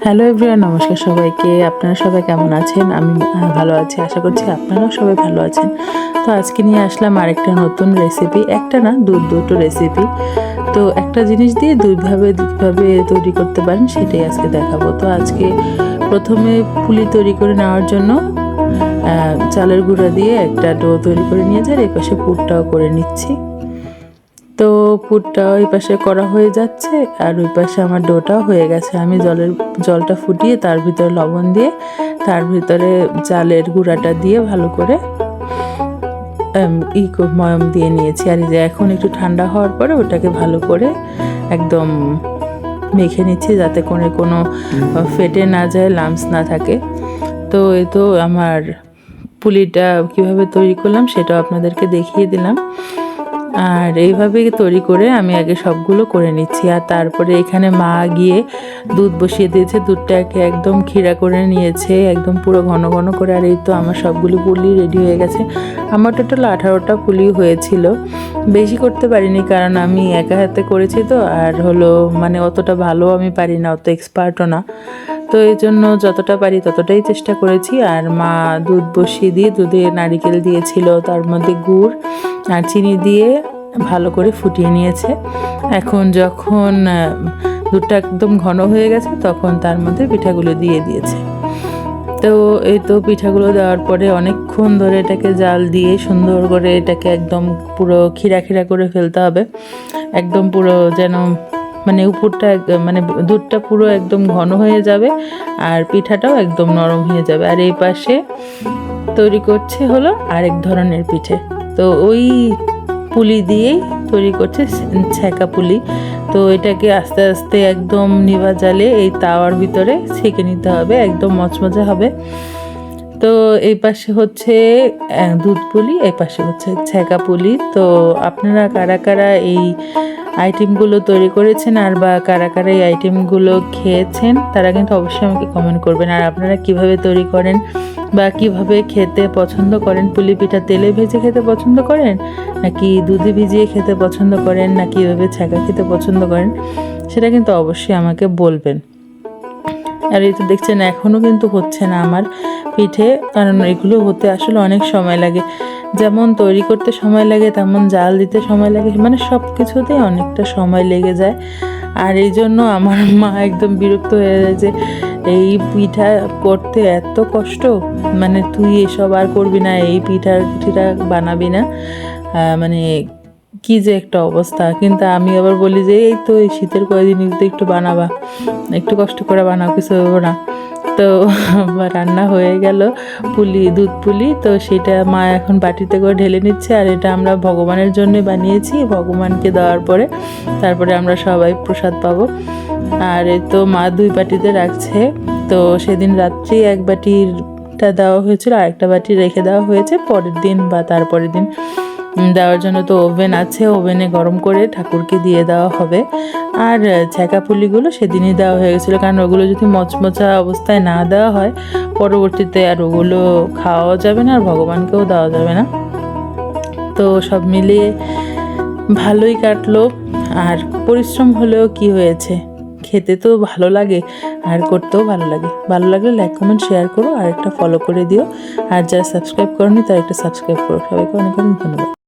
Hello everyone, নমস্কার সবাইকে। আপনারা সবাই কেমন আছেন? আমি ভালো আছি, আশা করছি আপনারাও সবাই ভালো আছেন। তো আজকে নিয়ে আসলাম আরেকটা নতুন রেসিপি, একটা না দুটো রেসিপি। তো একটা জিনিস দিয়ে দুইভাবে তৈরি করতে পারেন সেটাই আজকে দেখাবো। তো আজকে প্রথমে পুলি তৈরি করে নেওয়ার জন্য চালের গুঁড়া দিয়ে একটা ডো তৈরি করে নিয়েছি, আর এই পাশে পুরটাও করে নিচ্ছি। তো পুরটা ওই পাশে করা হয়ে যাচ্ছে, আর ওই পাশে আমার ডোটাও হয়ে গেছে। আমি জলটা ফুটিয়ে তার ভিতরে লবণ দিয়ে তার ভিতরে চালের গুঁড়াটা দিয়ে ভালো করে ময়ম দিয়ে নিয়েছি। আর এই যে এখন একটু ঠান্ডা হওয়ার পরে ওটাকে ভালো করে একদম মেখে নিচ্ছি, যাতে করে কোনো ফেটে না যায়, লাম্পস না থাকে। তো এই তো আমার পুলিটা কিভাবে তৈরি করলাম সেটাও আপনাদেরকে দেখিয়ে দিলাম। আর এইভাবে তৈরি করে আমি আগে সবগুলো করে নিচ্ছি। আর তারপরে এখানে মা গিয়ে দুধ বসিয়ে দিয়েছে, দুধটাকে একদম ক্ষীরা করে নিয়েছে, একদম পুরো ঘন ঘন করে। আর এই তো আমার সবগুলো পুলি রেডি হয়ে গেছে। আমার টোটাল 18টা পুলি হয়েছিল, বেশি করতে পারিনি কারণ আমি একা হাতে করেছি তো। আর হলো মানে অতটা ভালো আমি পারি না, অত এক্সপার্টও না। তো এই জন্য যতটা পারি ততটাই চেষ্টা করেছি। আর মা দুধ বসিয়ে দিয়ে দুধে নারিকেল দিয়েছিল, তার মধ্যে গুড় আর চিনি দিয়ে ভালো করে ফুটিয়ে নিয়েছে। এখন যখন দুধটা একদম ঘন হয়ে গেছে তখন তার মধ্যে পিঠাগুলো দিয়ে দিয়েছে। তো এই তো পিঠাগুলো দেওয়ার পরে অনেকক্ষণ ধরে এটাকে জাল দিয়ে সুন্দর করে এটাকে একদম পুরো ক্ষীরা ক্ষীরা করে ফেলতে হবে, একদম পুরো যেন মানে উপরটা মানে দুধটা পুরো একদম ঘন হয়ে যাবে আর পিঠাটাও একদম নরম হয়ে যাবে। আর এই পাশে তৈরি করছে হলো আরেক ধরনের পিঠে। তো ওই পুলি দিয়েই তৈরি করছে ছ্যাঁকা পুলি। তো এটাকে আস্তে আস্তে একদম নিভা জালে এই তাওয়ার ভিতরে ছেঁকে নিতে হবে, একদম মচমচে হবে। তো এই পাশে হচ্ছে দুধ পুলি, এই পাশে হচ্ছে ছ্যাঁকা পুলি। তো আপনারা কারা কারা এই আইটেমগুলো তৈরি করেছেন আর বা কারা কারা এই আইটেমগুলো খেয়েছেন তারা কিন্তু অবশ্যই আমাকে কমেন্ট করবেন। আর আপনারা কিভাবে তৈরি করেন বা কিভাবে খেতে পছন্দ করেন, পুলি পিঠা তেলে ভেজে খেতে পছন্দ করেন নাকি দুধে ভিজিয়ে খেতে পছন্দ করেন, না কীভাবে ছ্যাঁকা খেতে পছন্দ করেন, সেটা কিন্তু অবশ্যই আমাকে বলবেন। আর এই তো দেখছেন এখনও কিন্তু হচ্ছে না আমার পিঠে, কারণ এগুলো হতে আসলে অনেক সময় লাগে। যেমন তৈরি করতে সময় লাগে তেমন জাল দিতে সময় লাগে, মানে সব কিছুতেই অনেকটা সময় লেগে যায়। আর এই জন্য আমার মা একদম বিরক্ত হয়ে যায় যে এই পিঠা করতে এত কষ্ট, মানে তুই এসব আর করবি না, এই পিঠা বানাবি না, মানে কি যে একটা অবস্থা। কিন্তু আমি আবার বলি যে এই তো এই শীতের কয়েকদিন তো একটু বানাবা, একটু কষ্ট করে বানাও, কিছু হবে না। তো রান্না হয়ে গেল দুধ পুলি। তো সেটা মা এখন বাটিতে করে ঢেলে নিচ্ছে। আর এটা আমরা ভগবানের জন্য বানিয়েছি, ভগবানকে দেওয়ার পরে তারপরে আমরা সবাই প্রসাদ পাবো। আর এই তো মা 2 বাটিতে রাখছে। তো সেদিন রাত্রি 1 বাটিটা দেওয়া হয়েছিল, আর একটা বাটি রেখে দেওয়া হয়েছে পরের দিন বা তারপরের দিন দেওয়ার জন্য। তো ওভেন আছে, ওভেনে গরম করে ঠাকুরকে দিয়ে দেওয়া হবে। আর ছ্যাঁকা পুলিগুলো সেদিনই দেওয়া হয়ে গেছিলো, কারণ ওগুলো যদি মচমচা অবস্থায় না দেওয়া হয় পরবর্তীতে আর ওগুলো খাওয়াও যাবে না আর ভগবানকেও দেওয়া যাবে না। তো সব মিলিয়ে ভালোই কাটলো। আর পরিশ্রম হলেও কি হয়েছে, খেতে তো ভালো লাগে আর করতেও ভালো লাগে। ভালো লাগলে লাইক কমেন্ট শেয়ার করো, আর একটা ফলো করে দিও। আর যারা সাবস্ক্রাইব করোনি তারা একটা সাবস্ক্রাইব করো। সবাইকে অনেক অনেক ধন্যবাদ।